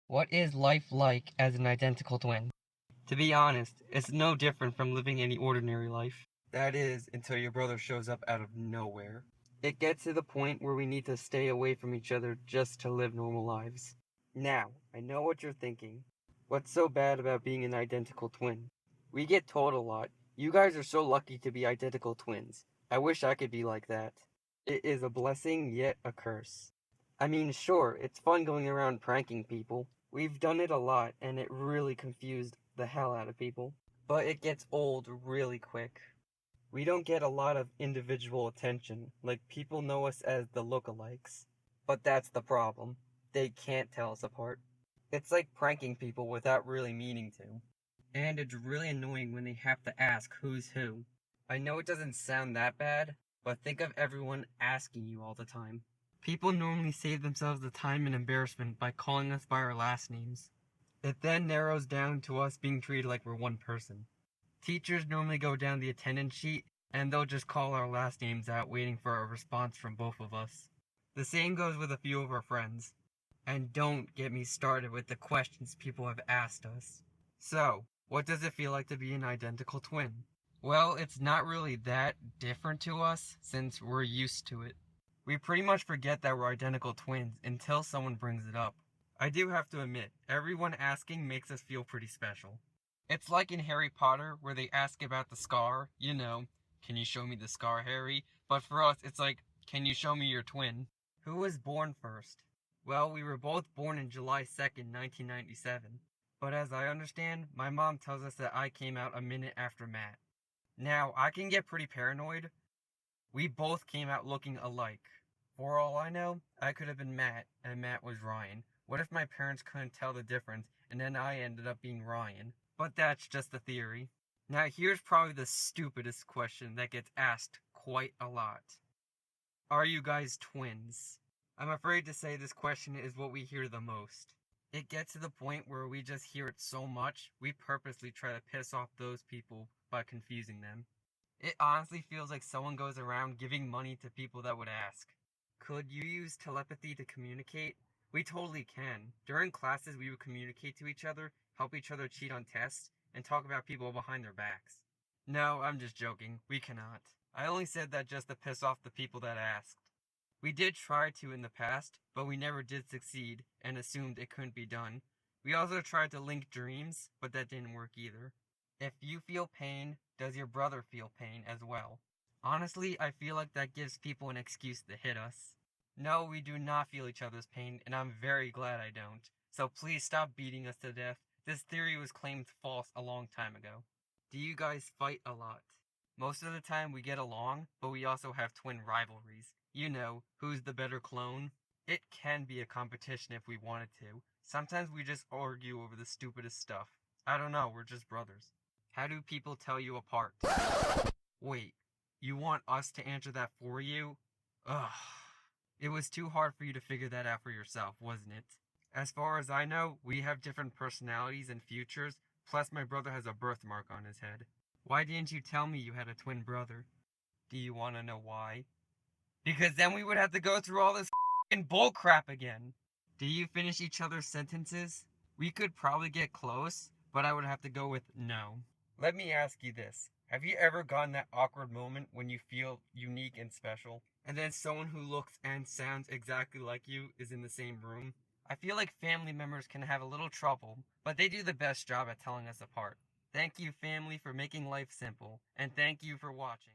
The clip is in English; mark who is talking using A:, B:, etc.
A: What is life like as an identical twin? To be honest, it's no different from living any ordinary life. That is, until your brother shows up out of nowhere. It gets to the point where we need to stay away from each other just to live normal lives. Now, I know what you're thinking. What's so bad about being an identical twin? We get told a lot, you guys are so lucky to be identical twins. I wish I could be like that. It is a blessing, yet a curse. I mean, sure, it's fun going around pranking people. We've done it a lot, and it really confused the hell out of people. But it gets old really quick. We don't get a lot of individual attention, like people know us as the lookalikes. But that's the problem. They can't tell us apart. It's like pranking people without really meaning to. And it's really annoying when they have to ask who's who. I know it doesn't sound that bad, but think of everyone asking you all the time. People normally save themselves the time and embarrassment by calling us by our last names. It then narrows down to us being treated like we're one person. Teachers normally go down the attendance sheet and they'll just call our last names out waiting for a response from both of us. The same goes with a few of our friends. And don't get me started with the questions people have asked us. So, what does it feel like to be an identical twin? Well, it's not really that different to us since we're used to it. We pretty much forget that we're identical twins until someone brings it up. I do have to admit, everyone asking makes us feel pretty special. It's like in Harry Potter where they ask about the scar, can you show me the scar, Harry? But for us, it's like, can you show me your twin? Who was born first? Well, we were both born in July 2nd, 1997. But as I understand, my mom tells us that I came out a minute after Matt. Now, I can get pretty paranoid. We both came out looking alike. For all I know, I could have been Matt, and Matt was Ryan. What if my parents couldn't tell the difference, and then I ended up being Ryan? But that's just a theory. Now here's probably the stupidest question that gets asked quite a lot. Are you guys twins? I'm afraid to say this question is what we hear the most. It gets to the point where we just hear it so much, we purposely try to piss off those people by confusing them. It honestly feels like someone goes around giving money to people that would ask. Could you use telepathy to communicate? We totally can. During classes, we would communicate to each other, help each other cheat on tests, and talk about people behind their backs. No, I'm just joking. We cannot. I only said that just to piss off the people that asked. We did try to in the past, but we never did succeed and assumed it couldn't be done. We also tried to link dreams, but that didn't work either. If you feel pain, does your brother feel pain as well? Honestly, I feel like that gives people an excuse to hit us. No, we do not feel each other's pain, and I'm very glad I don't. So please stop beating us to death. This theory was claimed false a long time ago. Do you guys fight a lot? Most of the time we get along, but we also have twin rivalries. You know, who's the better clone? It can be a competition if we wanted to. Sometimes we just argue over the stupidest stuff. I don't know, we're just brothers. How do people tell you apart? Wait, you want us to answer that for you? Ugh. It was too hard for you to figure that out for yourself, wasn't it? As far as I know, we have different personalities and futures, plus my brother has a birthmark on his head. Why didn't you tell me you had a twin brother? Do you want to know why? Because then we would have to go through all this bull crap again. Do you finish each other's sentences? We could probably get close, but I would have to go with no. Let me ask you this. Have you ever gotten that awkward moment when you feel unique and special, and then someone who looks and sounds exactly like you is in the same room? I feel like family members can have a little trouble, but they do the best job at telling us apart. Thank you, family, for making life simple, and thank you for watching.